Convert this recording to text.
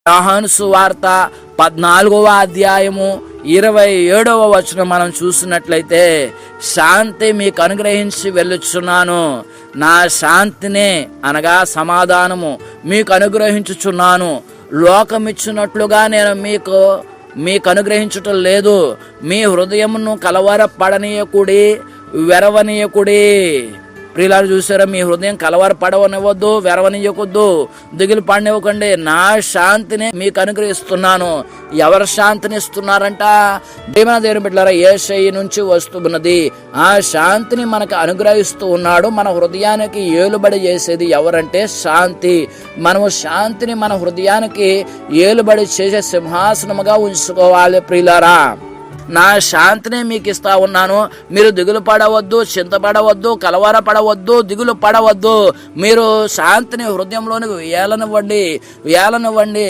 యోహాను సువార్త 14వ అధ్యాయము 27వ వచనం మనం చూసినట్లయితే, శాంతి మీకు అనుగ్రహించి వెళ్ళుచున్నాను, నా శాంతినే అనగా సమాధానము మీకు అనుగ్రహించుచున్నాను, లోకమిచ్చినట్లుగా నేను మీకు అనుగ్రహించటం లేదు. మీ హృదయమును కలవరపడనీయకుడి, వెరవనీయకుడి. ప్రియులారు చూసారా, మీ హృదయం కలవరపడవనివ్వద్దు, వెరవనియకొద్దు, దిగులు పడనివ్వకండి. నా శాంతిని మీకు అనుగ్రహిస్తున్నాను. ఎవరు శాంతిని ఇస్తున్నారంట? దేవుని బిడ్డలారా, యేసయ్య నుంచి వస్తున్నది ఆ శాంతిని మనకు అనుగ్రహిస్తూ ఉన్నాడు. మన హృదయానికి ఏలుబడి చేసేది ఎవరంటే శాంతి. మనము శాంతిని మన హృదయానికి ఏలుబడి చేసే సింహాసనముగా ఉంచుకోవాలి. ప్రియులారా, నా శాంతిని మీకు ఇస్తా ఉన్నాను. మీరు దిగులు పడవద్దు, చింతపడవద్దు, కలవరపడవద్దు, దిగులు పడవద్దు. మీరు శాంతిని హృదయంలోనికి వేలనివ్వండి.